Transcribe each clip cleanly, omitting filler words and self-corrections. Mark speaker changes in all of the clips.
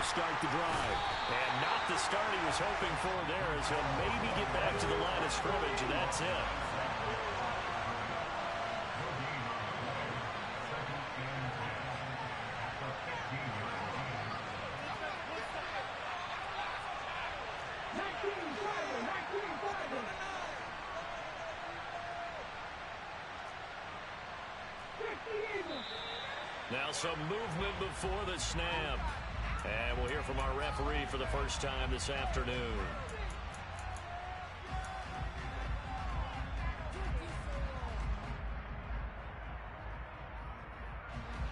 Speaker 1: start the drive. And not the start he was hoping for there, as he'll maybe get back to the line of scrimmage, and that's it. Now some movement before the snap. And we'll hear from our referee for the first time this afternoon.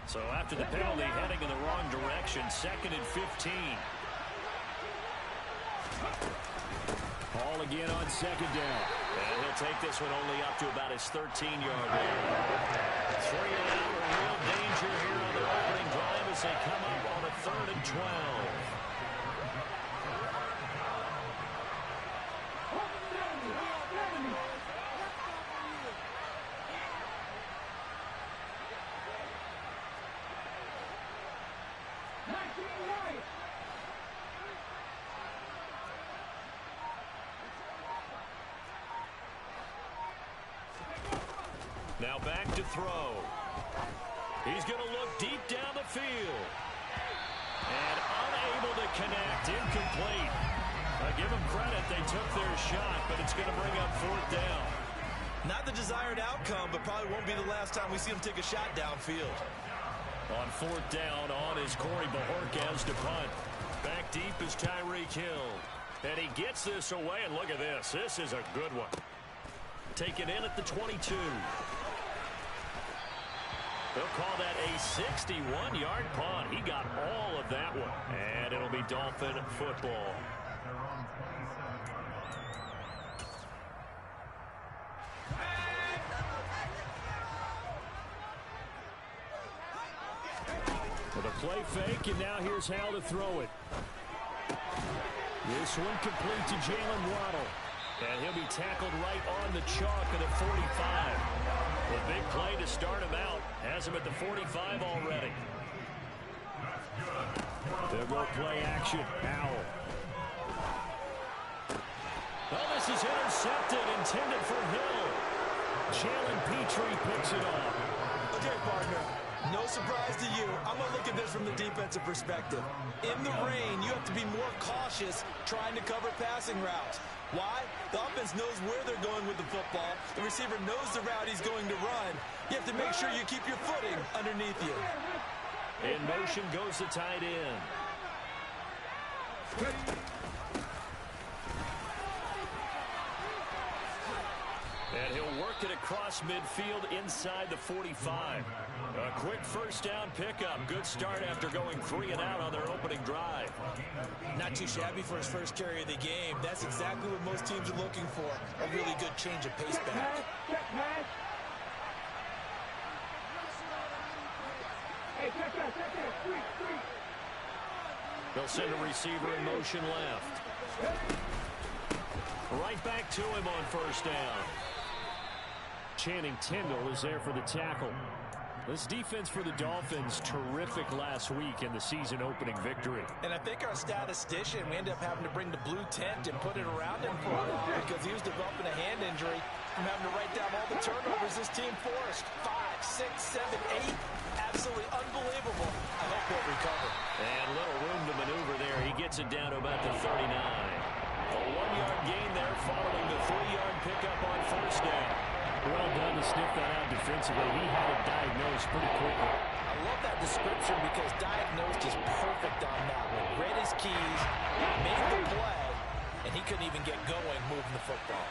Speaker 1: So after the penalty, heading in the wrong direction, 2nd and 15. Ball again on 2nd down. And he'll take this one only up to about his 13-yard line. 3 and out, a real danger here on their opening drive as they come up on a 3rd and 12. Now back to throw. He's going to look deep down the field. And unable to connect. Incomplete. I give them credit. They took their shot, but it's going to bring up 4th down.
Speaker 2: Not the desired outcome, but probably won't be the last time we see him take a shot downfield.
Speaker 1: On 4th down, on is Corey Bajorquez to punt. Back deep is Tyreek Hill. And he gets this away, and look at this. This is a good one. Taken in at the 22. They'll call that a 61-yard punt. He got all of that one. And it'll be Dolphin football. With a play fake, and now here's how to throw it. This one complete to Jalen Waddle. And he'll be tackled right on the chalk at the 45. A big play to start him out. Has him at the 45 already. They'll go play action. Powell. Oh, this is intercepted. Intended for Hill. Jalen Petrie picks it off.
Speaker 2: Okay, partner. No surprise to you. I'm going to look at this from the defensive perspective. In the rain, you have to be more cautious trying to cover passing routes. Why? The offense knows where they're going with the football. The receiver knows the route he's going to run. You have to make sure you keep your footing underneath you.
Speaker 1: In motion goes the tight end. And he'll work it across midfield inside the 45. A quick first down pickup. Good start after going 3 and out on their opening drive.
Speaker 2: Not too shabby for his first carry of the game. That's exactly what most teams are looking for. A really good change of pace back.
Speaker 1: They'll send a receiver in motion left. Right back to him on first down. Channing Tindall is there for the tackle. This defense for the Dolphins, terrific last week in the season opening victory.
Speaker 2: And I think our statistician, we ended up having to bring the blue tent and put it around him for a while because he was developing a hand injury from having to write down all the turnovers this team forced. 5, 6, 7, 8. Absolutely unbelievable. I hope he'll recover.
Speaker 1: And little room to maneuver there. He gets it down to about the 39. A 1-yard gain there following the 3-yard pickup on first down. Well done to sniff that out defensively. He had it diagnosed pretty quickly.
Speaker 2: I love that description because diagnosed is perfect on that one. Read his keys, made the play, and he couldn't even get going moving the football.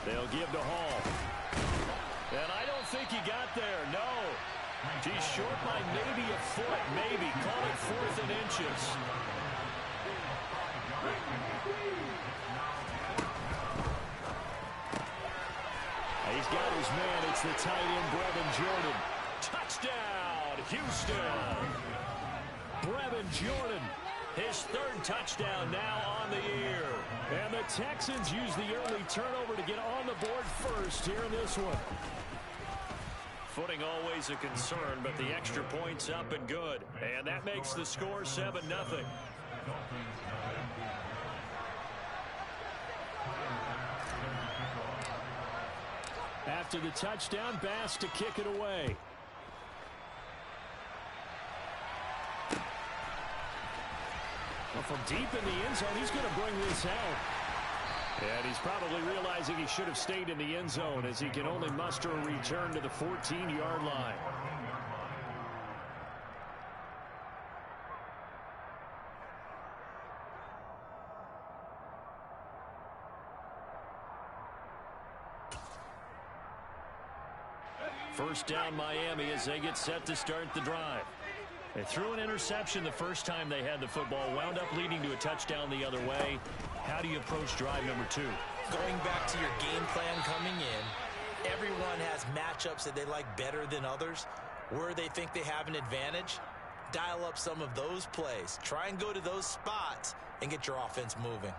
Speaker 1: They'll give to Hall. And I don't think he got there, no. He's short by maybe a foot, maybe. Call it 4th and inches. He's got his man. It's the tight end, Brevin Jordan. Touchdown, Houston. Brevin Jordan. His third touchdown now on the year.
Speaker 3: And the Texans use the early turnover to get on the board first here in this one.
Speaker 1: Footing always a concern, but the extra point's up and good. And that makes the score 7-0.
Speaker 3: After the touchdown, Bass to kick it away. Well, from deep in the end zone, he's going to bring this out. And he's probably realizing he should have stayed in the end zone as he can only muster a return to the 14-yard line.
Speaker 1: First down Miami as they get set to start the drive. They threw an interception the first time they had the football, wound up leading to a touchdown the other way. How do you approach drive number 2?
Speaker 2: Going back to your game plan coming in, everyone has matchups that they like better than others. Where they think they have an advantage, dial up some of those plays. Try and go to those spots and get your offense moving.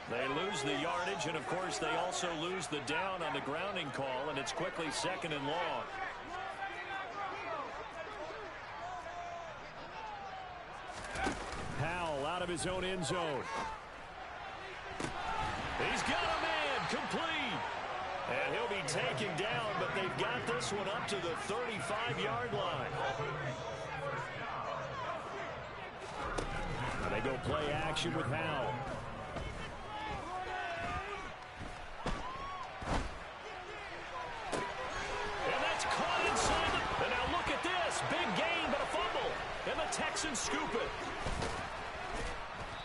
Speaker 1: They lose the yardage, and of course they also lose the down on the grounding call, and it's quickly 2nd and long.
Speaker 3: Powell out of his own end zone.
Speaker 1: He's got a man complete. And he'll be taken down, but they've got this one up to the 35-yard line.
Speaker 3: Now they go play action with Powell.
Speaker 1: Texans scoop it.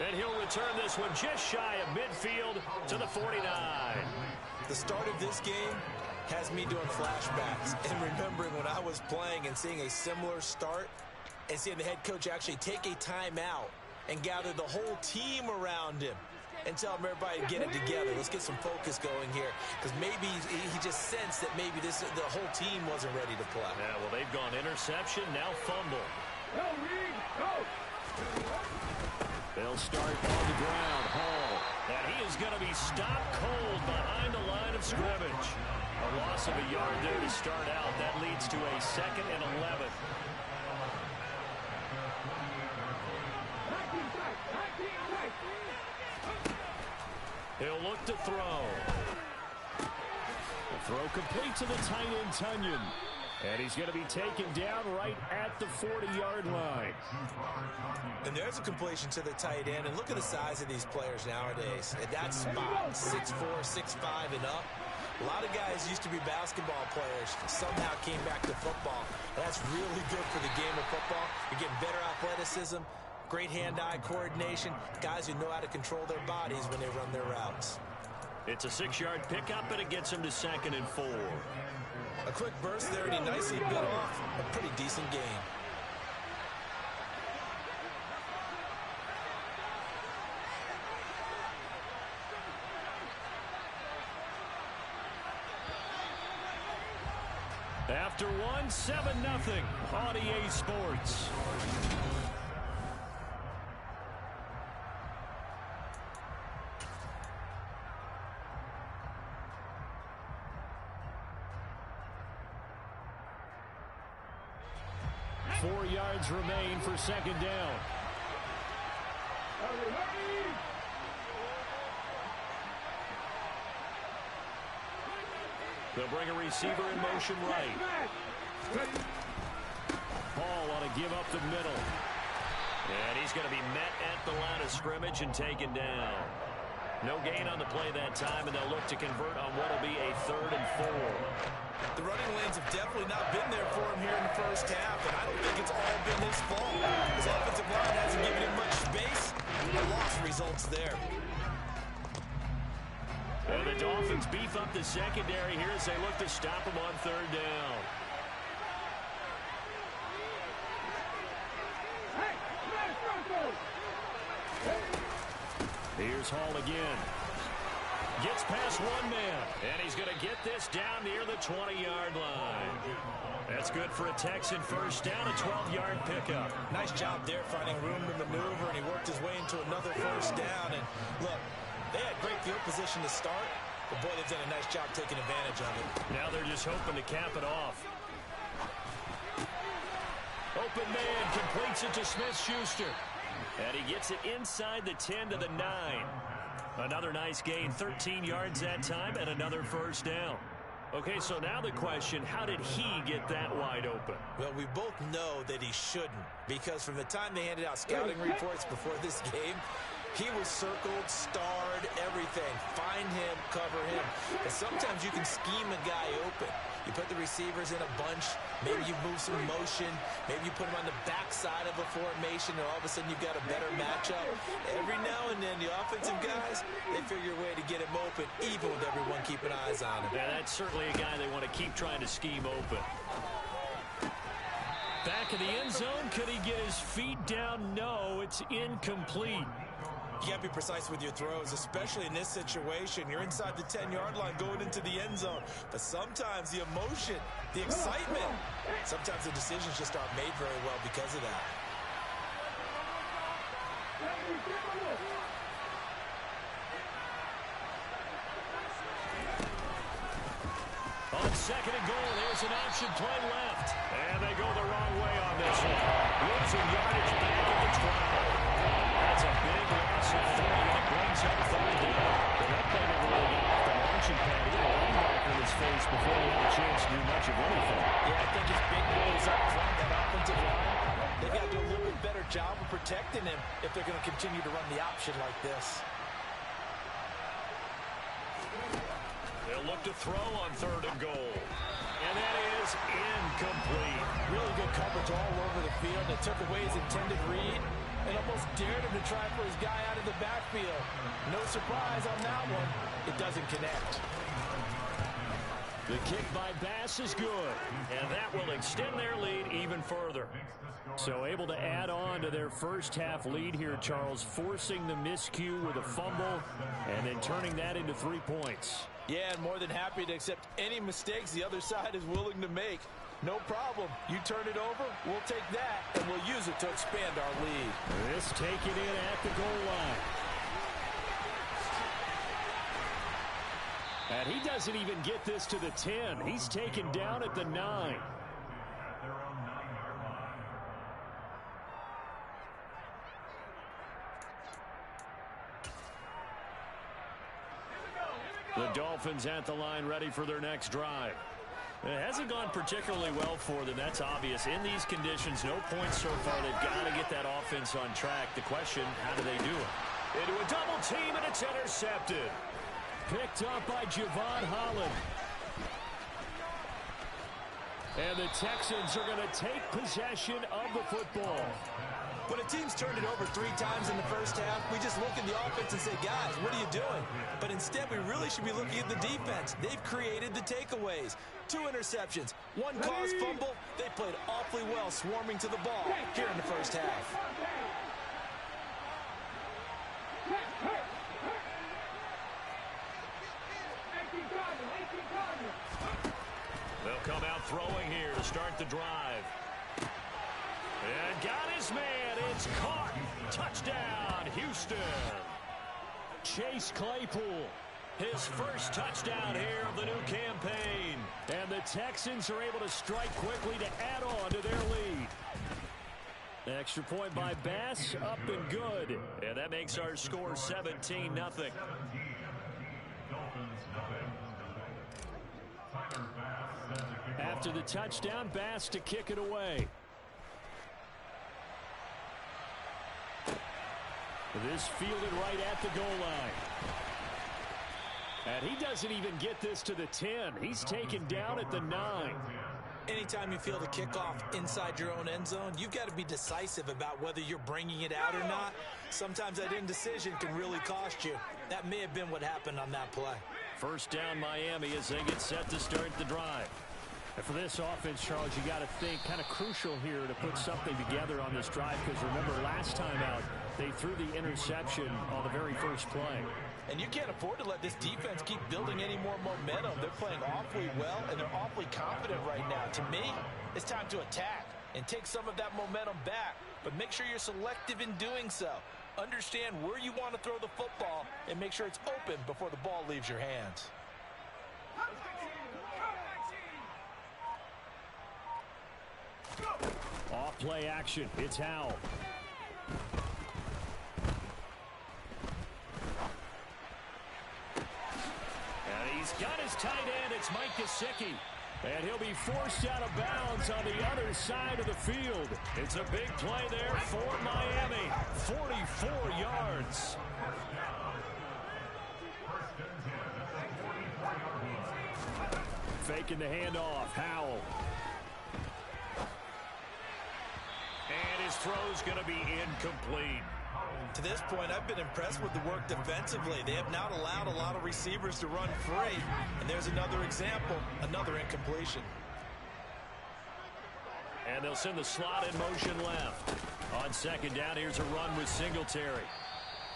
Speaker 1: And he'll return this one just shy of midfield to the 49.
Speaker 2: The start of this game has me doing flashbacks and remembering when I was playing and seeing a similar start and seeing the head coach actually take a timeout and gather the whole team around him and tell him everybody to get it together. Let's get some focus going here, because maybe he just sensed that maybe the whole team wasn't ready to play.
Speaker 1: Yeah, well, they've gone interception, now fumble. They'll start on the ground. Hall. And he is going to be stopped cold behind the line of scrimmage. A loss of a yard there to start out. That leads to a 2nd and 11. He'll look to throw.
Speaker 3: The throw complete to the tight end, Tunyon. And he's going to be taken down right at the 40-yard line.
Speaker 2: And there's a completion to the tight end. And look at the size of these players nowadays. At that spot, 6'4", 6'5", and up. A lot of guys used to be basketball players, somehow came back to football. That's really good for the game of football. You're getting better athleticism, great hand-eye coordination, guys who know how to control their bodies when they run their routes.
Speaker 1: It's a 6-yard pickup, and it gets him to 2nd and 4.
Speaker 2: A quick burst there, and he nicely bit off a pretty decent game.
Speaker 1: After one, 7-0 on EA Sports.
Speaker 3: Four yards remain for 2nd down.
Speaker 1: They'll bring a receiver in motion right.
Speaker 3: Ball on a give up the middle.
Speaker 1: And he's going to be met at the line of scrimmage and taken down. No gain on the play that time, and they'll look to convert on what will be a 3rd and 4.
Speaker 2: The running lanes have definitely not been there for him here in the first half, and I don't think it's all been his fault. His offensive line hasn't given him much space. A loss results there.
Speaker 1: And the Dolphins beef up the secondary here as they look to stop him on 3rd down. Here's Hall again.
Speaker 3: Gets past one man, and he's going to get this down near the 20-yard line. That's good for a Texan first down, a 12-yard pickup.
Speaker 2: Nice job there finding room to maneuver, and he worked his way into another first down. And look, they had great field position to start, but boy, they've done a nice job taking advantage of it.
Speaker 3: Now they're just hoping to cap it off. Open man completes it to Smith-Schuster. And he gets it inside the 10 to the 9. Another nice gain, 13 yards that time, and another first down. Okay, so now the question, how did he get that wide open?
Speaker 2: Well, we both know that he shouldn't, because from the time they handed out scouting reports before this game, he was circled, starred, everything. Find him, cover him. But sometimes you can scheme a guy open. You put the receivers in a bunch. Maybe you move some motion. Maybe you put them on the backside of a formation, and all of a sudden you've got a better matchup. Every now and then, the offensive guys, they figure a way to get him open, even with everyone keeping eyes on him.
Speaker 3: Yeah, that's certainly a guy they want to keep trying to scheme open. Back in the end zone, could he get his feet down? No, it's incomplete.
Speaker 2: You got to be precise with your throws, especially in this situation. You're inside the 10-yard line going into the end zone. But sometimes the emotion, the excitement, sometimes the decisions just aren't made very well because of that.
Speaker 3: On second and goal, there's an option play left. And they go the wrong way on this one. Losing yardage back at the 12. That's a big loss of 3, and it brings up third down. But that play never really got off the launching pad. He had a linebacker in his face before he had a chance to do much of anything.
Speaker 2: Yeah, I think his big goals up front, that offensive line, they've got to do a little bit better job of protecting him if they're going to continue to run the option like this.
Speaker 3: They'll look to throw on third and goal. And that is incomplete.
Speaker 2: Really good coverage all over the field. They took away his intended read and almost dared him to try for his guy out of the backfield. No surprise on that one. It doesn't connect.
Speaker 3: The kick by Bass is good, and that will extend their lead even further. So able to add on to their first half lead here, Charles, forcing the miscue with a fumble and then turning that into 3 points.
Speaker 2: Yeah, and more than happy to accept any mistakes the other side is willing to make. No problem. You turn it over, we'll take that, and we'll use it to expand our lead.
Speaker 3: This taken in at the goal line. And he doesn't even get this to the 10. He's taken down at the 9. The Dolphins at the line ready for their next drive. It hasn't gone particularly well for them. That's obvious. In these conditions, no points so far. They've got to get that offense on track. The question, how do they do it? Into a double team, and it's intercepted. Picked up by Javon Holland. And the Texans are going to take possession of the football.
Speaker 2: When a team's turned it over 3 times in the first half, we just look at the offense and say, guys, what are you doing? But instead, we really should be looking at the defense. They've created the takeaways. 2 interceptions, 1 caused fumble. They played awfully well swarming to the ball here in the first half.
Speaker 3: They'll come out throwing here to start the drive. And got his man. It's caught. Touchdown, Houston. Chase Claypool, his first touchdown here of the new campaign. And the Texans are able to strike quickly to add on to their lead. Extra point by Bass, up and good. And that makes our score 17-0. After the touchdown, Bass to kick it away. This fielded right at the goal line. And he doesn't even get this to the 10. He's taken down at the 9.
Speaker 2: Anytime you field a kickoff inside your own end zone, you've got to be decisive about whether you're bringing it out or not. Sometimes that indecision can really cost you. That may have been what happened on that play.
Speaker 3: First down Miami as they get set to start the drive. And for this offense, Charles, you got to think kind of crucial here to put something together on this drive, because remember last time out, They threw the interception on the very first play.
Speaker 2: And you can't afford to let this defense keep building any more momentum. They're playing awfully well, and they're awfully confident right now. To me, it's time to attack and take some of that momentum back. But make sure you're selective in doing so. Understand where you want to throw the football and make sure it's open before the ball leaves your hands.
Speaker 3: Off play action. It's Howell. And he's got his tight end. It's Mike Gesicki. And he'll be forced out of bounds on the other side of the field. It's a big play there for Miami. 44 yards. Faking the handoff. Howell. And his throw's going to be incomplete.
Speaker 2: To this point, I've been impressed with the work defensively. They have not allowed a lot of receivers to run free. And there's another example, another incompletion.
Speaker 3: And they'll send the slot in motion left. On second down, here's a run with Singletary.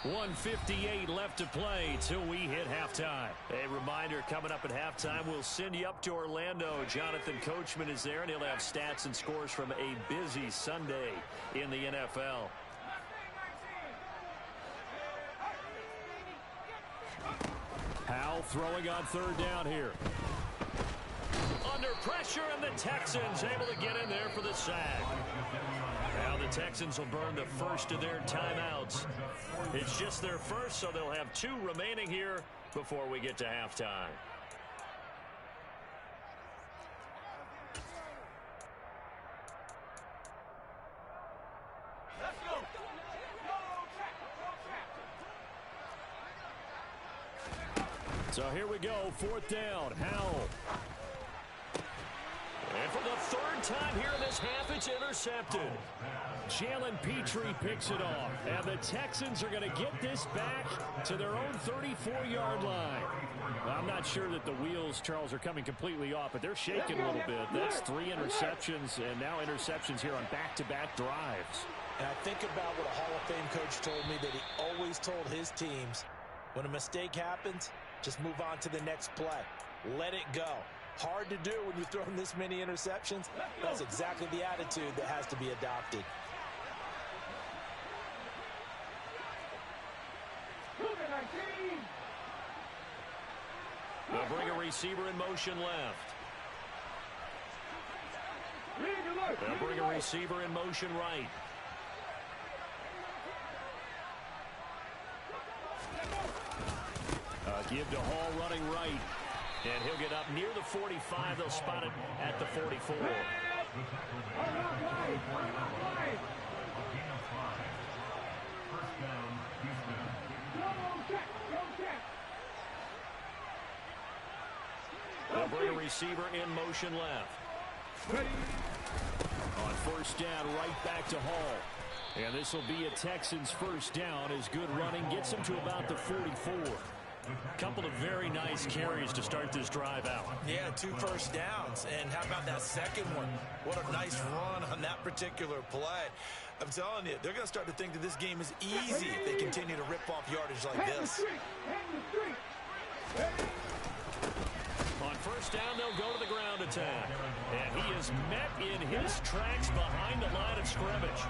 Speaker 3: 1:58 left to play till we hit halftime. A reminder, coming up at halftime, we'll send you up to Orlando. Jonathan Coachman is there, and he'll have stats and scores from a busy Sunday in the NFL. Howell throwing on third down here. Under pressure, and the Texans able to get in there for the sack. Now the Texans will burn the first of their timeouts. It's just their first, so they'll have 2 remaining here before we get to halftime. So here we go, fourth down. Howell. And for the third time here in this half, it's intercepted. Jalen Petrie picks it off. And the Texans are going to get this back to their own 34-yard line. I'm not sure that the wheels, Charles, are coming completely off, but they're shaking a little bit. That's 3 interceptions, and now interceptions here on back-to-back drives.
Speaker 2: And I think about what a Hall of Fame coach told me that he always told his teams, when a mistake happens, just move on to the next play. Let it go. Hard to do when you've thrown this many interceptions. That's exactly the attitude that has to be adopted.
Speaker 3: They'll bring a receiver in motion left. They'll bring a receiver in motion right. Give to Hall running right. And he'll get up near the 45. They'll spot it at the 44. They'll bring a receiver in motion left. On first down, right back to Hall. And this will be a Texans first down as good running gets them to about the 44. Couple of very nice carries to start this drive out.
Speaker 2: Yeah, 2 first downs. And how about that second one? What a nice run on that particular play. I'm telling you, they're going to start to think that this game is easy if they continue to rip off yardage like this.
Speaker 3: On first down, they'll go to the ground attack. And he is met in his tracks behind the line of scrimmage.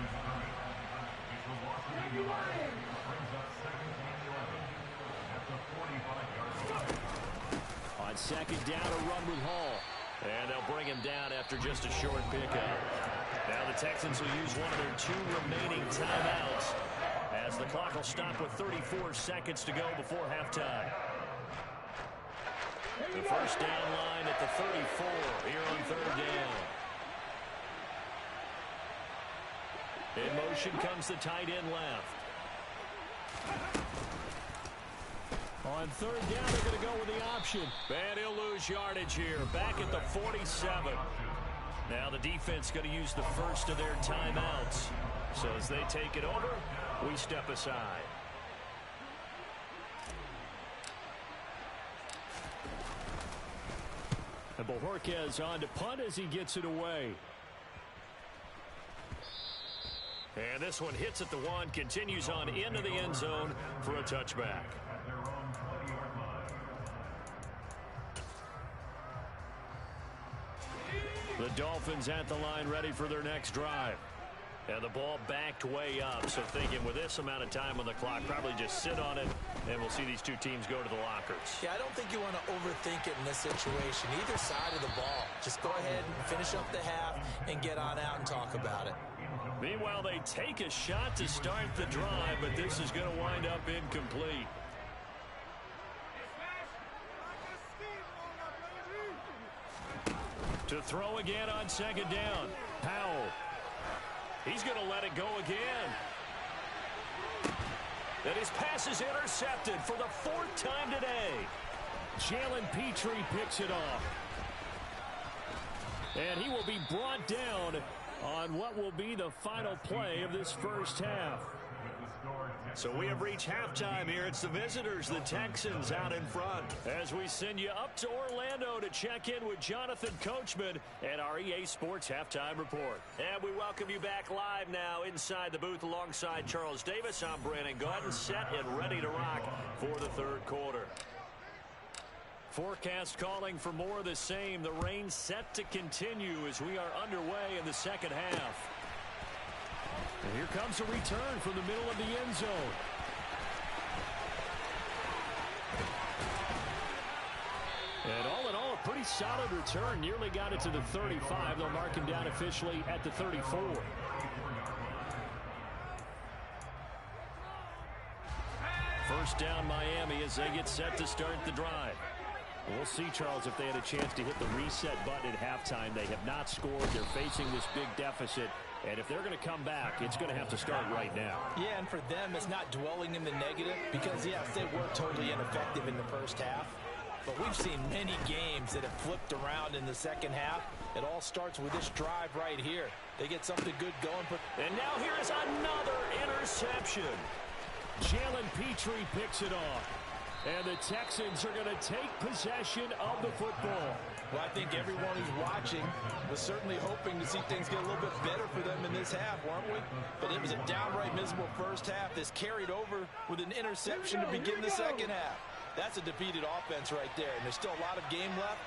Speaker 3: On second down, a run with Hall. And they'll bring him down after just a short pickup. Now the Texans will use one of their 2 remaining timeouts as the clock will stop with 34 seconds to go before halftime. The first down line at the 34 here on third down. In motion comes the tight end left. On third down, they're going to go with the option. And he'll lose yardage here, back at the 47. Now the defense going to use the first of their timeouts. So as they take it over, we step aside. And Bojorquez on to punt as he gets it away. And this one hits at the 1, continues on into the end zone for a touchback. The Dolphins at the line ready for their next drive. And the ball backed way up, so thinking with this amount of time on the clock, probably just sit on it, and we'll see these two teams go to the lockers.
Speaker 2: Yeah, I don't think you want to overthink it in this situation. Either side of the ball. Just go ahead and finish up the half and get on out and talk about it.
Speaker 3: Meanwhile, they take a shot to start the drive, but this is going to wind up incomplete. To throw again on second down. Powell. He's going to let it go again. And his pass is intercepted for the 4th time today. Jalen Petrie picks it off. And he will be brought down on what will be the final play of this first half. So we have reached halftime here. It's the visitors, the Texans, out in front. As we send you up to Orlando to check in with Jonathan Coachman and our EA Sports Halftime Report. And we welcome you back live now inside the booth alongside Charles Davis. I'm Brandon Gaudin, set and ready to rock for the third quarter. Forecast calling for more of the same. The rain set to continue as we are underway in the second half. And here comes a return from the middle of the end zone. And all in all, a pretty solid return. Nearly got it to the 35. They'll mark him down officially at the 34. First down Miami as they get set to start the drive. We'll see, Charles, if they had a chance to hit the reset button at halftime. They have not scored. They're facing this big deficit. And if they're going to come back, it's going to have to start right now.
Speaker 2: Yeah, and for them, it's not dwelling in the negative because, yes, they were totally ineffective in the first half. But we've seen many games that have flipped around in the second half. It all starts with this drive right here. They get something good going.
Speaker 3: And now here is another interception. Jalen Petrie picks it off. And the Texans are going to take possession of the football.
Speaker 2: Well, I think everyone who's watching was certainly hoping to see things get a little bit better for them in this half, weren't we? But it was a downright miserable first half that's carried over with an interception to begin the second half. That's a defeated offense right there, and there's still a lot of game left.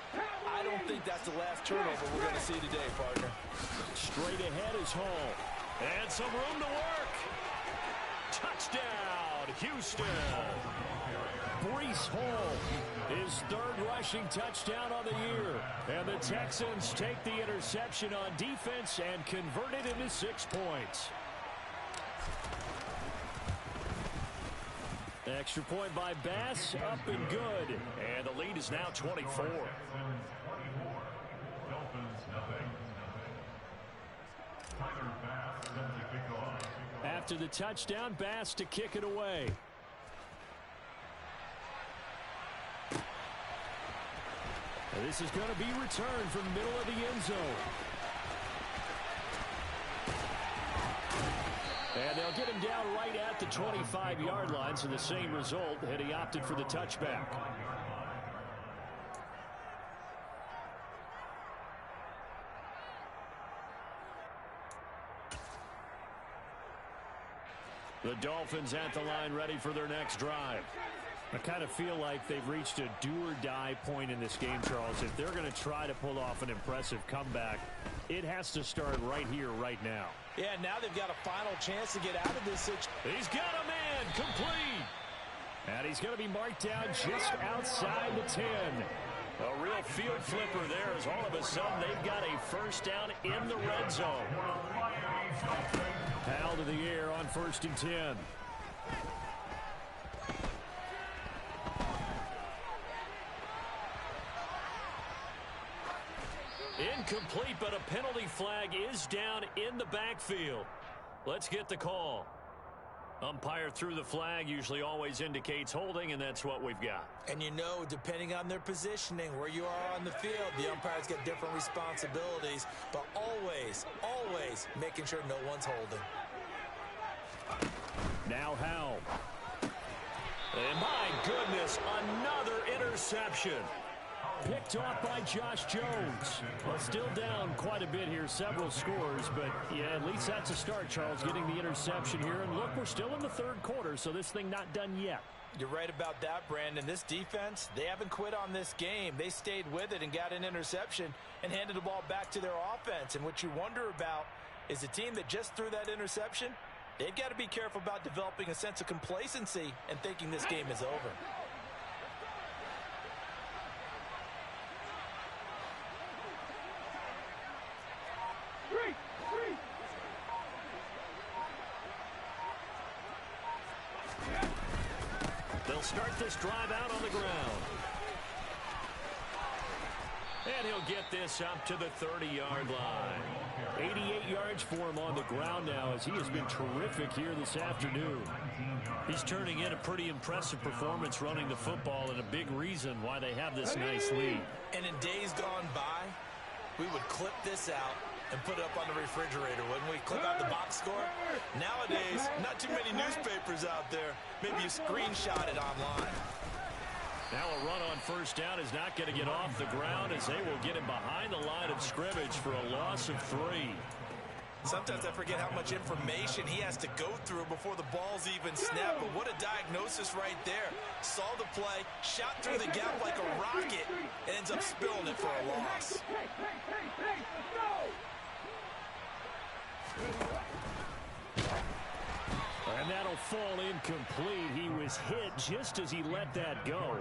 Speaker 2: I don't think that's the last turnover we're going to see today, partner.
Speaker 3: Straight ahead is Hall. And some room to work. Touchdown, Houston. Breece Hall, his third rushing touchdown on the year. And the Texans take the interception on defense and convert it into 6 points. Extra point by Bass, up and good. And the lead is now 24. After the touchdown, Bass to kick it away. This is going to be returned from the middle of the end zone. And they'll get him down right at the 25-yard line, so the same result had he opted for the touchback. The Dolphins at the line ready for their next drive. I kind of feel like they've reached a do-or-die point in this game, Charles. If they're going to try to pull off an impressive comeback, it has to start right here, right now.
Speaker 2: Yeah, now they've got a final chance to get out of this situation.
Speaker 3: He's got a man complete. And he's going to be marked down just outside the 10. A real field flipper there as all of a sudden they've got a first down in the red zone. Powell to the air on 1st and 10. Incomplete, but a penalty flag is down in the backfield. Let's get the call. Umpire threw the flag, usually always indicates holding, and that's what we've got.
Speaker 2: And you know, depending on their positioning, where you are on the field, the umpires get different responsibilities, but always, always making sure no one's holding.
Speaker 3: Now Howell. And my goodness, another interception. Picked off by Josh Jones. Well, still down quite a bit here, several scores, but yeah, at least that's a start, Charles, getting the interception here. And look, we're still in the third quarter, so this thing not done yet.
Speaker 2: You're right about that, Brandon. This defense, they haven't quit on this game. They stayed with it and got an interception and handed the ball back to their offense. And what you wonder about is the team that just threw that interception, they've got to be careful about developing a sense of complacency and thinking this game is over.
Speaker 3: They'll start this drive out on the ground. And he'll get this up to the 30-yard line. 88 yards for him on the ground now as he has been terrific here this afternoon. He's turning in a pretty impressive performance running the football and a big reason why they have this nice lead.
Speaker 2: And in days gone by, we would clip this out and put it up on the refrigerator, wouldn't we? Clip out the box score. Nowadays, not too many newspapers out there. Maybe you screenshot it online.
Speaker 3: Now a run on first down is not going to get off the ground as they will get him behind the line of scrimmage for a loss of 3.
Speaker 2: Sometimes I forget how much information he has to go through before the ball's even snapped. But what a diagnosis right there. Saw the play, shot through the gap like a rocket, and ends up spilling it for a loss.
Speaker 3: And that'll fall incomplete. He was hit just as he let that go.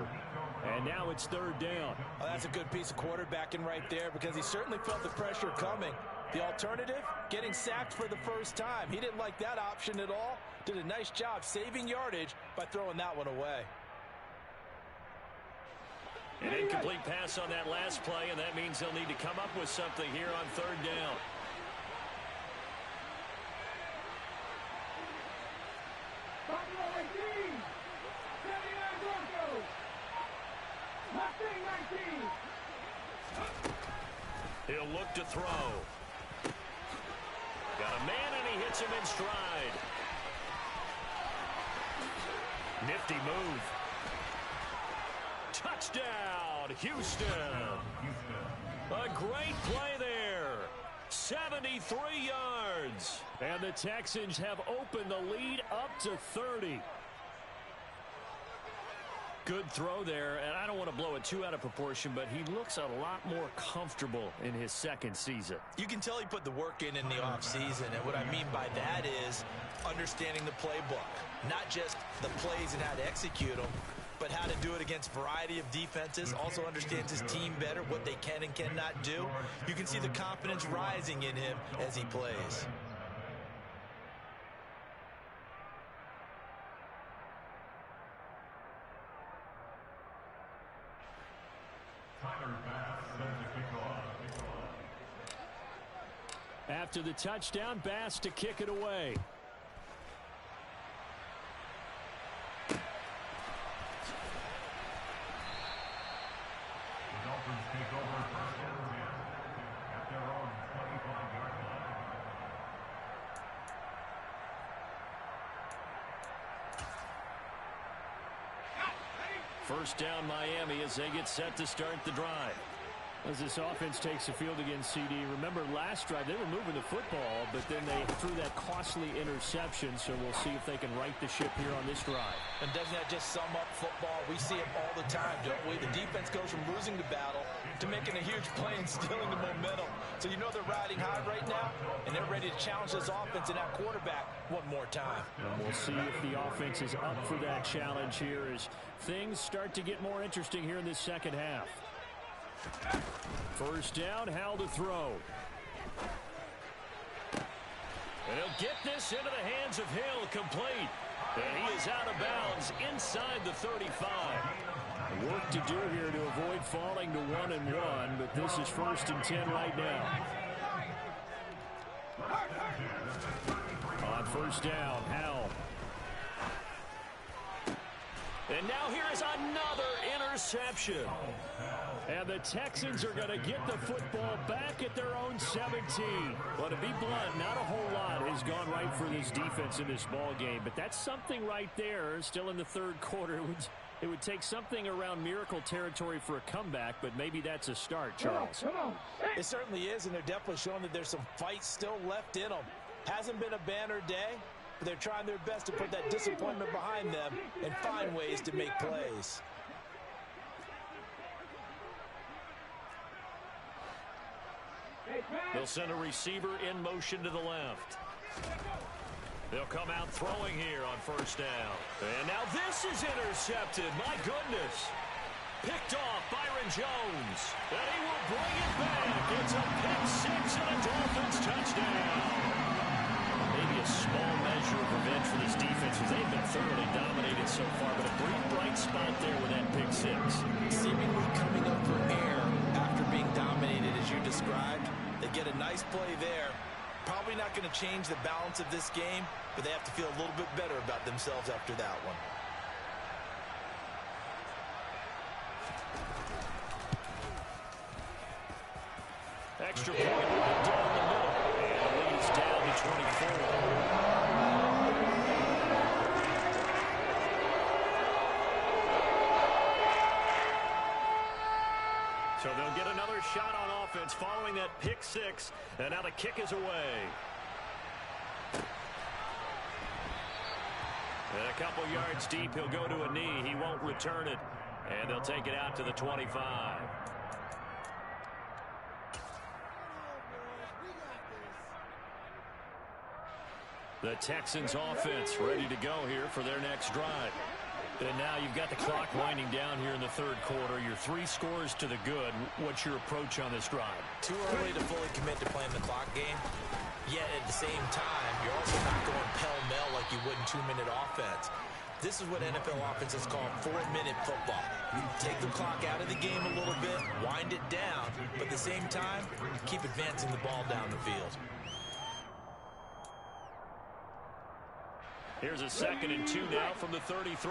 Speaker 3: And now it's third down.
Speaker 2: Well, that's a good piece of quarterbacking right there because he certainly felt the pressure coming. The alternative, getting sacked for the first time. He didn't like that option at all. Did a nice job saving yardage by throwing that one away.
Speaker 3: An incomplete pass on that last play, and that means they'll need to come up with something here on third down. He'll look to throw. Got a man, and he hits him in stride. Nifty move. Touchdown, Houston. A great play there. 73 yards. And the Texans have opened the lead up to 30. Good throw there, and I don't want to blow it too out of proportion, but he looks a lot more comfortable in his second season.
Speaker 2: You can tell he put the work in the offseason, and what I mean by that is understanding the playbook. Not just the plays and how to execute them, but how to do it against a variety of defenses. Also understands his team better, what they can and cannot do. You can see the confidence rising in him as he plays.
Speaker 3: After the touchdown, Bass to kick it away.
Speaker 4: The Dolphins take over first and 10 at their own 25-yard line.
Speaker 3: First down, Miami, as they get set to start the drive. As this offense takes the field against CD, remember last drive they were moving the football, but then they threw that costly interception, so we'll see if they can right the ship here on this drive.
Speaker 2: And doesn't that just sum up football? We see it all the time, don't we? The defense goes from losing the battle to making a huge play and stealing the momentum. So you know they're riding high right now, and they're ready to challenge this offense and that quarterback one more time.
Speaker 3: And we'll see if the offense is up for that challenge here as things start to get more interesting here in this second half. First down, Howell to throw. And he'll get this into the hands of Hill, complete. And he is out of bounds inside the 35. Work to do here to avoid falling to 1-1, but this is 1st and 10 right now. On first down, Howell. And now here is another interception. And the Texans are going to get the football back at their own 17. Well, to be blunt, not a whole lot has gone right for this defense in this ball game. But that's something right there. Still in the third quarter. It would take something around miracle territory for a comeback, but maybe that's a start, Charles.
Speaker 2: It certainly is, and they're definitely showing that there's some fight still left in them. Hasn't been a banner day, but they're trying their best to put that disappointment behind them and find ways to make plays.
Speaker 1: They'll send a receiver in motion to the left. They'll come out throwing here on first down. And now this is intercepted. My goodness. Picked off Byron Jones. And he will bring it back. It's a pick six and a Dolphins touchdown. Maybe a small measure of revenge for this defense because they've been thoroughly dominated so far. But a bright spot there with that pick six.
Speaker 2: Seemingly coming up for air after being dominated as you described. They get a nice play there. Probably not going to change the balance of this game, but they have to feel a little bit better about themselves after that one.
Speaker 1: Extra point right down the middle. And the lead's down to 24. So they'll get another shot on offense following that pick six. And now the kick is away. And a couple yards deep, he'll go to a knee. He won't return it. And they'll take it out to the 25. The Texans offense ready to go here for their next drive. And now you've got the clock winding down here in the third quarter. You're 3 scores to the good. What's your approach on this drive?
Speaker 2: Too early to fully commit to playing the clock game. Yet at the same time, you're also not going pell-mell like you would in 2-minute offense. This is what NFL offenses call 4-minute football. Take the clock out of the game a little bit, wind it down, but at the same time, keep advancing the ball down the field.
Speaker 1: Here's a 2nd and 2 now from the 33.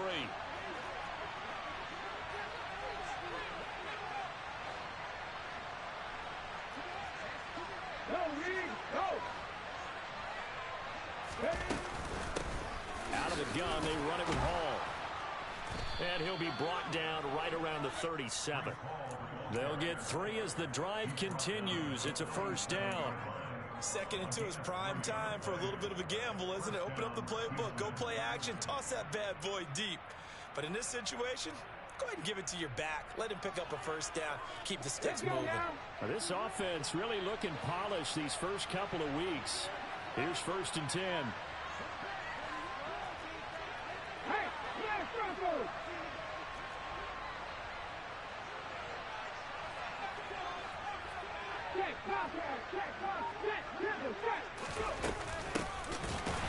Speaker 1: Out of the gun, they run it with Hall. And he'll be brought down right around the 37. They'll get 3 as the drive continues. It's a first down.
Speaker 2: 2nd and 2 is prime time for a little bit of a gamble, isn't it? Open up the playbook, go play action, toss that bad boy deep. But in this situation, go ahead and give it to your back. Let him pick up a first down. Keep the sticks moving.
Speaker 3: Well, this offense really looking polished these first couple of weeks. Here's 1st and 10.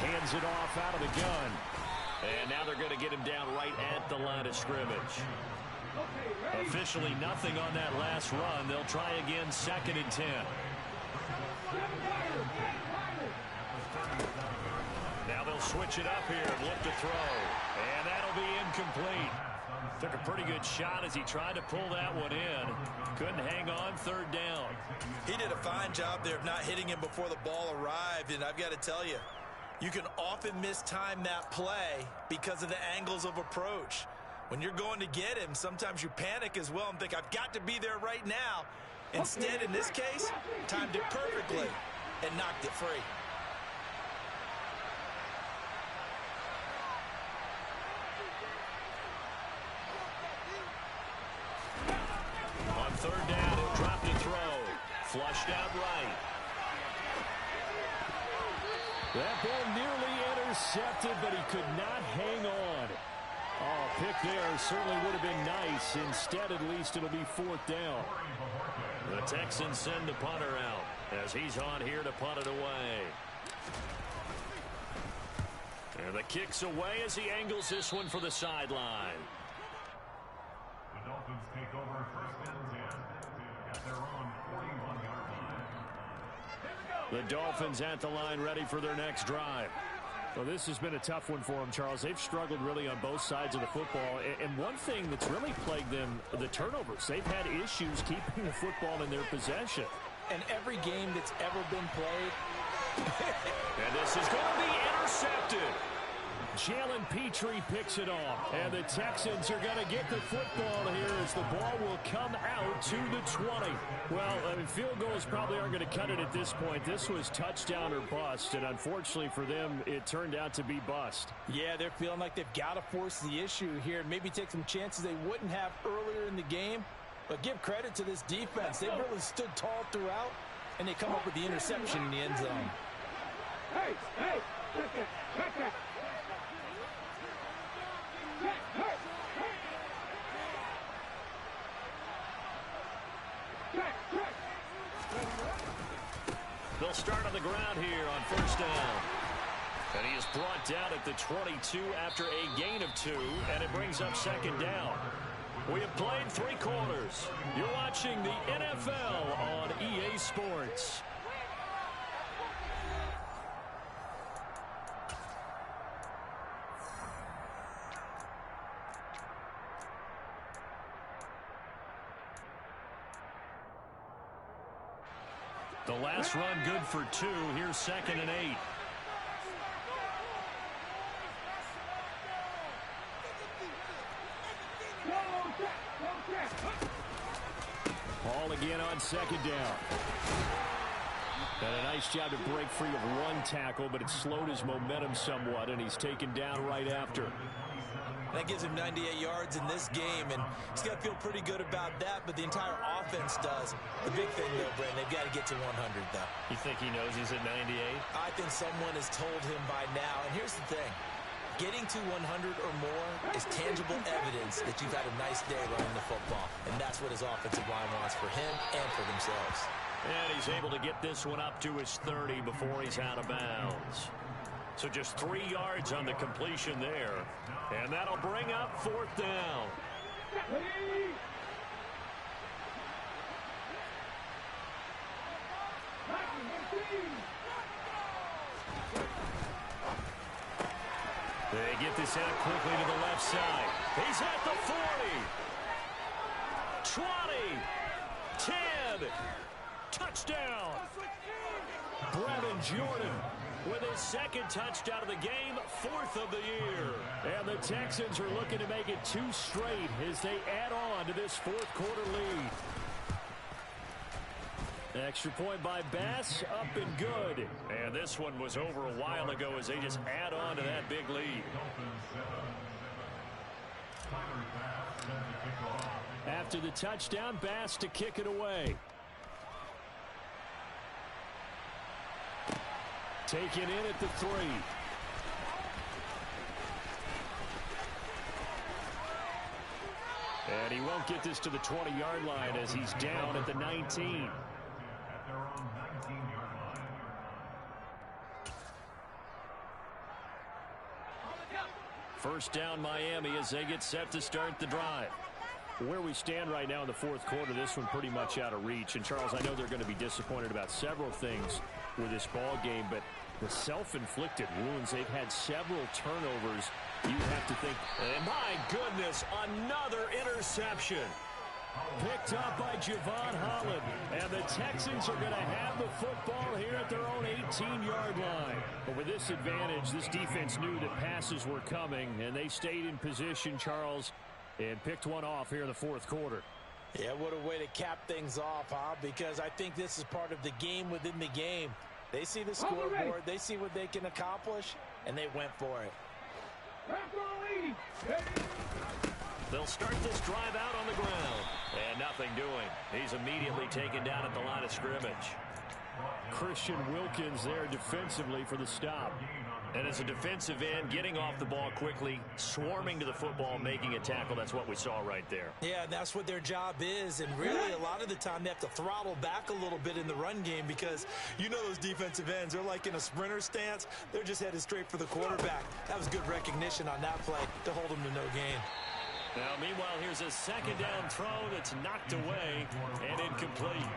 Speaker 3: Hands it off out of the gun.
Speaker 1: And now they're going to get him down right at the line of scrimmage. Officially nothing on that last run. They'll try again 2nd and 10. Now they'll switch it up here and look to throw. And that'll be incomplete. Took a pretty good shot as he tried to pull that one in. Couldn't hang on 3rd down.
Speaker 2: He did a fine job there of not hitting him before the ball arrived. And I've got to tell you, you can often mistime that play because of the angles of approach. When you're going to get him, sometimes you panic as well and think, I've got to be there right now. Instead, in this case, timed it perfectly and knocked it free.
Speaker 1: On 3rd down, he'll drop to throw. Flushed out right.
Speaker 3: That ball nearly intercepted, but he could not hang on. Oh, pick there certainly would have been nice. Instead, at least, it'll be 4th down.
Speaker 1: The Texans send the punter out as he's on here to punt it away. And the kick's away as he angles this one for the sideline.
Speaker 4: The Dolphins take over 1st and 10 at their own 41-yard line.
Speaker 3: The Dolphins at the line ready for their next drive. Well, this has been a tough one for them, Charles. They've struggled really on both sides of the football. And one thing that's really plagued them, the turnovers. They've had issues keeping the football in their possession.
Speaker 2: And every game that's ever been played.
Speaker 1: And this is going to be intercepted.
Speaker 3: Jalen Petrie picks it off. And the Texans are going to get the football here as the ball will come out to the 20. Well, I mean, field goals probably aren't going to cut it at this point. This was touchdown or bust, and unfortunately for them, it turned out to be bust.
Speaker 2: Yeah, they're feeling like they've got to force the issue here and maybe take some chances they wouldn't have earlier in the game. But give credit to this defense. They really stood tall throughout, and they come up with the interception in the end zone.
Speaker 5: Hey, check it.
Speaker 3: They'll start on the ground here on first down. And he is brought down at the 22 after a gain of 2, and it brings up second down. We have played 3 quarters. You're watching the NFL on EA Sports. The last run good for 2. Here's 2nd and 8. Ball again on second down. And a nice job to break free of one tackle, but it slowed his momentum somewhat, and he's taken down right after.
Speaker 2: That gives him 98 yards in this game, and he's got to feel pretty good about that, but the entire offense does. The big thing, though, Brent, they've got to get to 100, though.
Speaker 3: You think he knows he's at 98?
Speaker 2: I think someone has told him by now, and here's the thing. Getting to 100 or more is tangible evidence that you've had a nice day running the football, and that's what his offensive line wants for him and for themselves.
Speaker 3: And he's able to get this one up to his 30 before he's out of bounds. So just 3 yards on the completion there. And that'll bring up 4th down. They get this out quickly to the left side. He's at the 40. 20. 10. Touchdown. Brevin Jordan with his 2nd touchdown of the game, 4th of the year. And the Texans are looking to make it 2 straight as they add on to this 4th quarter lead. Extra point by Bass, up and good. And this one was over a while ago as they just add on to that big lead. After the touchdown, Bass to kick it away. Taken in at the 3. And he won't get this to the 20-yard line as he's down at the 19. First down Miami as they get set to start the drive. Where we stand right now in the 4th quarter, this one pretty much out of reach. And, Charles, I know they're going to be disappointed about several things with this ball game, but the self-inflicted wounds, they've had several turnovers. You have to think, and my goodness, another interception. Picked up by Javon Holland. And the Texans are going to have the football here at their own 18-yard line. But with this advantage, this defense knew that passes were coming, and they stayed in position, Charles, and picked one off here in the 4th quarter.
Speaker 2: Yeah, what a way to cap things off, huh? Because I think this is part of the game within the game. They see the scoreboard, they see what they can accomplish, and they went for it.
Speaker 3: They'll start this drive out on the ground. And nothing doing. He's immediately taken down at the line of scrimmage. Christian Wilkins there defensively for the stop. And as a defensive end, getting off the ball quickly, swarming to the football, making a tackle, that's what we saw right there.
Speaker 2: Yeah, that's what their job is, and really a lot of the time they have to throttle back a little bit in the run game because you know those defensive ends, they're like in a sprinter stance. They're just headed straight for the quarterback. That was good recognition on that play to hold them to no gain.
Speaker 3: Now, meanwhile, here's a 2nd down throw that's knocked away and incomplete.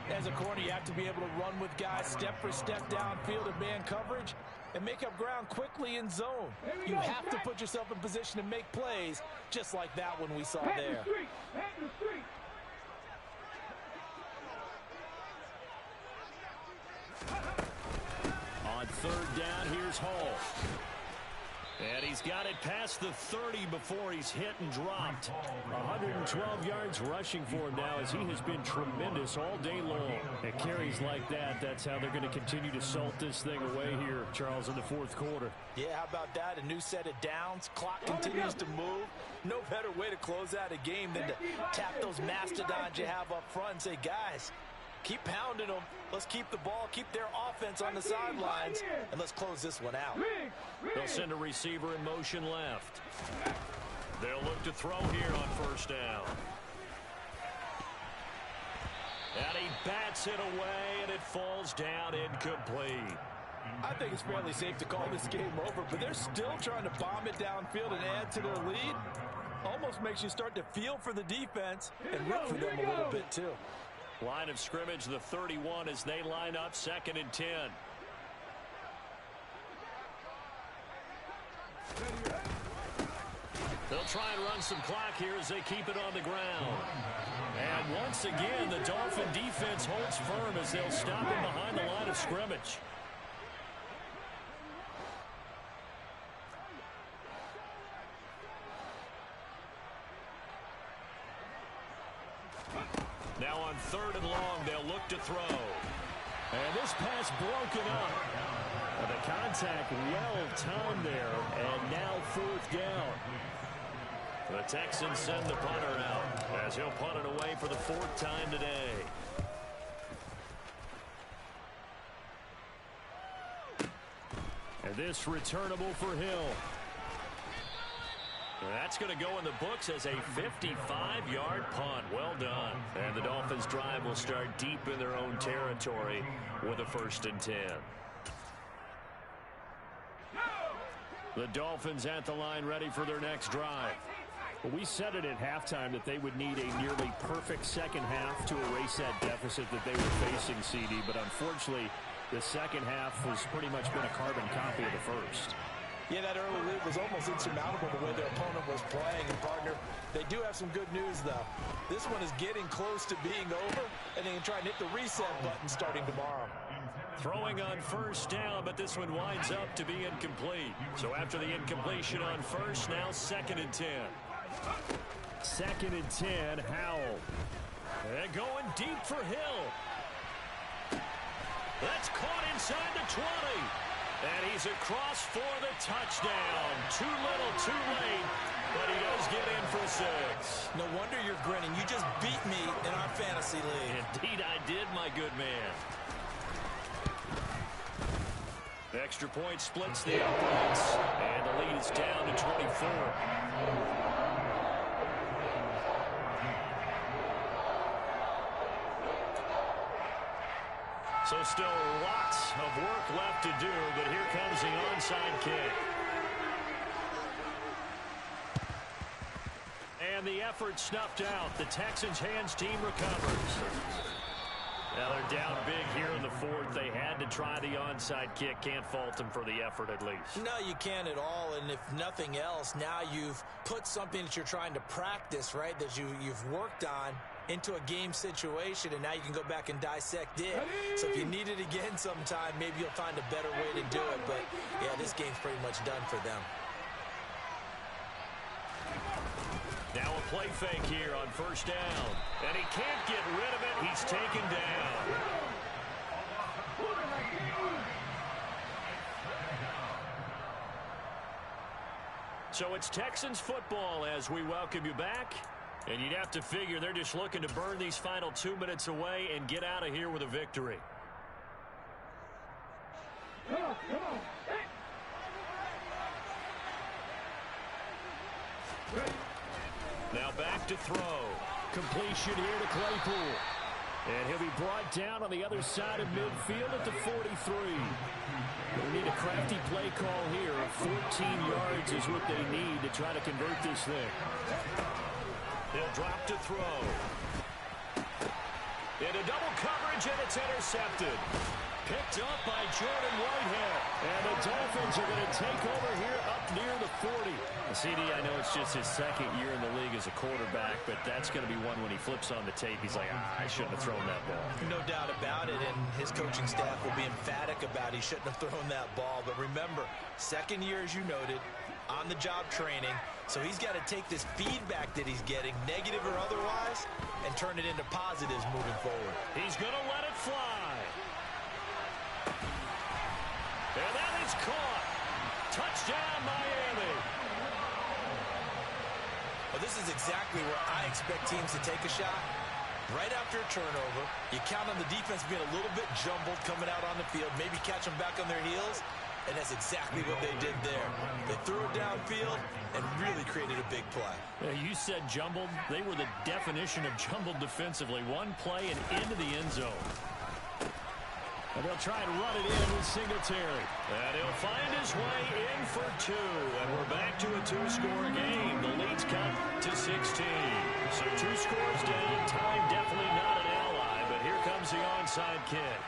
Speaker 2: As a corner, you have to be able to run with guys step for step downfield in man coverage and make up ground quickly in zone. You have to put yourself in position to make plays just like that one we saw there.
Speaker 3: On 3rd down, here's Hall. And he's got it past the 30 before he's hit and dropped. 112 yards rushing for him now as he has been tremendous all day long. At carries like that, that's how they're going to continue to salt this thing away here, Charles, in the fourth quarter.
Speaker 2: Yeah, how about that? A new set of downs. Clock continues to move. No better way to close out a game than to tap those mastodons you have up front and say, guys, keep pounding them. Let's keep the ball, keep their offense on the sidelines, and let's close this one out.
Speaker 3: They'll send a receiver in motion left. They'll look to throw here on first down. And he bats it away, and it falls down incomplete.
Speaker 2: I think it's fairly safe to call this game over, but they're still trying to bomb it downfield and add to their lead. Almost makes you start to feel for the defense and root for them a little bit, too.
Speaker 3: Line of scrimmage, the 31 as they line up, 2nd and 10. They'll try and run some clock here as they keep it on the ground. And once again, the Dolphin defense holds firm as they'll stop him behind the line of scrimmage. Now on 3rd and long, they'll look to throw. And this pass broken up. The contact well timed there, and now 4th down. The Texans send the punter out as he'll punt it away for the 4th time today. And this returnable for Hill. That's going to go in the books as a 55-yard punt. Well done. And the Dolphins' drive will start deep in their own territory with a 1st and 10. The Dolphins at the line ready for their next drive. Well, we said it at halftime that they would need a nearly perfect second half to erase that deficit that they were facing, CD. But unfortunately, the second half has pretty much been a carbon copy of the first.
Speaker 2: Yeah, that early lead was almost insurmountable the way their opponent was playing. And, partner, they do have some good news, though. This one is getting close to being over, and they can try and hit the reset button starting tomorrow.
Speaker 3: Throwing on first down, but this one winds up to be incomplete. So after the incompletion on first, now 2nd and 10. 2nd and 10, Howell. And going deep for Hill. That's caught inside the 20. And he's across for the touchdown. Too little, too late, but he does get in for 6.
Speaker 2: No wonder you're grinning. You just beat me in our fantasy league.
Speaker 3: Indeed I did, my good man. The extra point splits the offense, and the lead is down to 24. So still lots of work left to do, but here comes the onside kick. And the effort snuffed out. The Texans' hands team recovers. Now they're down big here in the 4th. They had to try the onside kick. Can't fault them for the effort at least.
Speaker 2: No, you can't at all. And if nothing else, now you've put something that you're trying to practice, right, that you've worked on into a game situation, and now you can go back and dissect it. So if you need it again sometime, maybe you'll find a better way to do it. But, yeah, this game's pretty much done for them.
Speaker 3: Now a play fake here on first down. And he can't get rid of it. He's taken down. So it's Texans football as we welcome you back. And you'd have to figure they're just looking to burn these final 2 minutes away and get out of here with a victory. Now back to throw. Completion here to Claypool. And he'll be brought down on the other side of midfield at the 43. They need a crafty play call here. 14 yards is what they need to try to convert this thing. They'll drop to throw. Into double coverage, and it's intercepted. Picked up by Jordan Whitehead. And the Dolphins are going to take over here up near the 40. CD, I know it's just his second year in the league as a quarterback, but that's going to be one when he flips on the tape. He's like, I shouldn't have thrown that ball.
Speaker 2: No doubt about it, and his coaching staff will be emphatic about he shouldn't have thrown that ball. But remember, second year, as you noted, on-the-job training, so he's got to take this feedback that he's getting, negative or otherwise, and turn it into positives moving forward.
Speaker 3: He's going to let it fly. And that is caught. Touchdown, Miami.
Speaker 2: Well, this is exactly where I expect teams to take a shot. Right after a turnover, you count on the defense being a little bit jumbled coming out on the field, maybe catch them back on their heels, and that's exactly what they did there. They threw it downfield and really created a big play.
Speaker 3: Yeah, you said jumbled. They were the definition of jumbled defensively. One play and into the end zone. And they'll try and run it in with Singletary. And he'll find his way in for two. And we're back to a two-score game. The lead's cut to 16. So 2 scores down. Time definitely not an ally. But here comes the onside kick.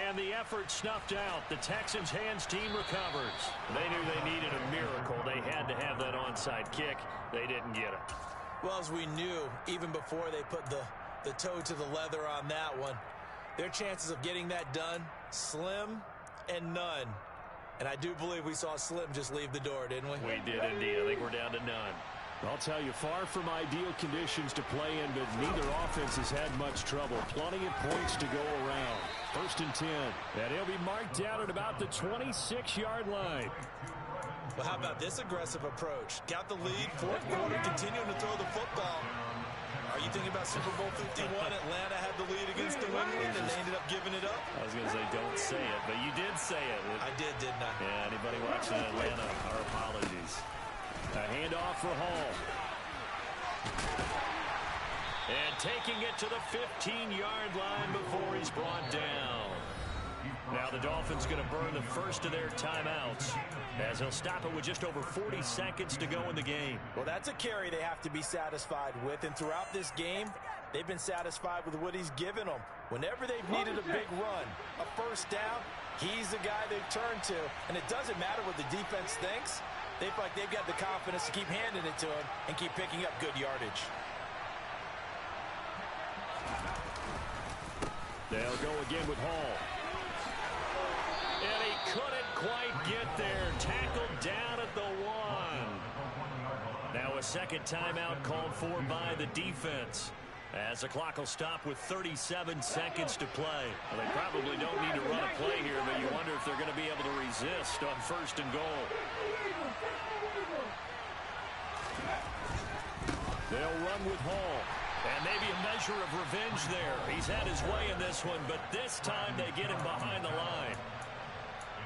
Speaker 3: And the effort snuffed out. The Texans' hands team recovers. They knew they needed a miracle. They had to have that onside kick. They didn't get it.
Speaker 2: Well, as we knew, even before they put the toe to the leather on that one, their chances of getting that done, slim and none. And I do believe we saw Slim just leave the door, didn't we?
Speaker 3: We did indeed. I think we're down to none. I'll tell you, far from ideal conditions to play in, but neither offense has had much trouble. Plenty of points to go around. 1st and 10. And he'll be marked down at about the 26-yard line.
Speaker 2: Well, how about this aggressive approach? Got the lead, 4th quarter, continuing to throw the football. Are you thinking about Super Bowl 51? Atlanta had the lead against New England, and they ended up giving it up?
Speaker 3: I was going to say, don't say it, but you did say it.
Speaker 2: I did, didn't I?
Speaker 3: Yeah, anybody watching Atlanta, our apologies. A handoff for Hall. And taking it to the 15-yard line before he's brought down. Now the Dolphins going to burn the first of their timeouts as he'll stop it with just over 40 seconds to go in the game.
Speaker 2: Well, that's a carry they have to be satisfied with, and throughout this game, they've been satisfied with what he's given them. Whenever they've needed a big run, a first down, he's the guy they've turned to, and it doesn't matter what the defense thinks. They feel like they've got the confidence to keep handing it to him and keep picking up good yardage.
Speaker 3: They'll go again with Hall. And he couldn't quite get there. Tackled down at the 1. Now a second timeout called for by the defense, as the clock will stop with 37 seconds to play. Well, they probably don't need to run a play here, but you wonder if they're going to be able to resist on 1st and goal. They'll run with Hall. And maybe a measure of revenge there. He's had his way in this one, but this time they get him behind the line.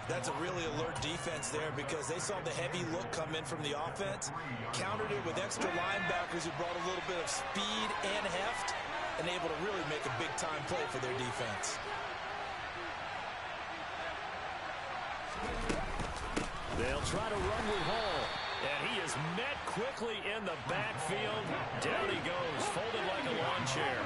Speaker 2: That's a really alert defense there because they saw the heavy look come in from the offense, countered it with extra linebackers who brought a little bit of speed and heft, and able to really make a big-time play for their defense.
Speaker 3: They'll try to run with Hall. And he is met quickly in the backfield. Down he goes, folded like a lawn chair.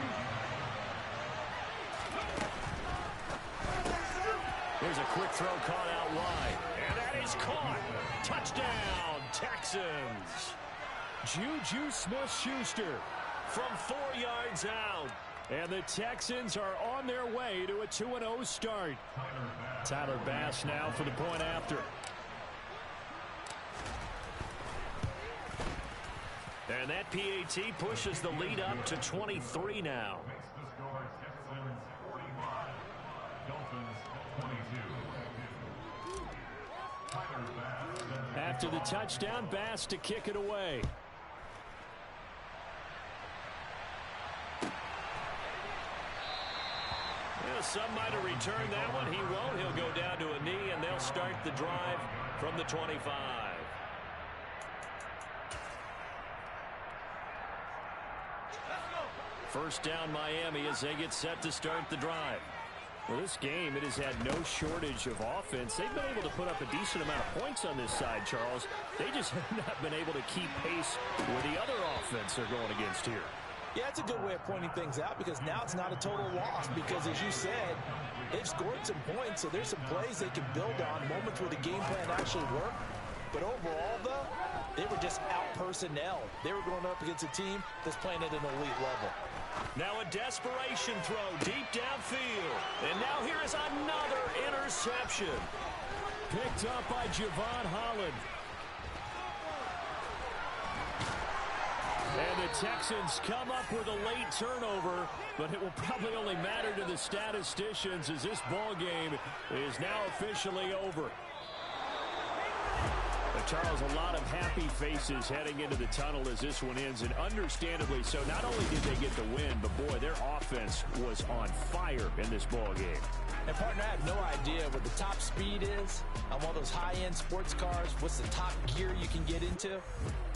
Speaker 3: There's a quick throw caught out wide. And that is caught. Touchdown, Texans. Juju Smith-Schuster from 4 yards out. And the Texans are on their way to a 2-0 start. Tyler Bass now for the point after. And that PAT pushes the lead up to 23 now. After the touchdown, Bass to kick it away. Yeah, some might have returned that one. He won't. He'll go down to a knee, and they'll start the drive from the 25. First down Miami as they get set to start the drive. Well, this game, it has had no shortage of offense. They've been able to put up a decent amount of points on this side, Charles. They just have not been able to keep pace with the other offense they're going against here.
Speaker 2: Yeah, that's a good way of pointing things out because now it's not a total loss because, as you said, they've scored some points, so there's some plays they can build on, moments where the game plan actually worked. But overall, though, they were just out-personnel. They were going up against a team that's playing at an elite level.
Speaker 1: Now a desperation throw deep downfield. And now here is another interception.
Speaker 3: Picked up by Javon Holland. And the Texans come up with a late turnover, but it will probably only matter to the statisticians as this ball game is now officially over. Charles, a lot of happy faces heading into the tunnel as this one ends, and understandably so. Not only did they get the win, but boy, their offense was on fire in this ball game.
Speaker 2: And partner, I have no idea what the top speed is on one of those high-end sports cars. What's the top gear you can get into?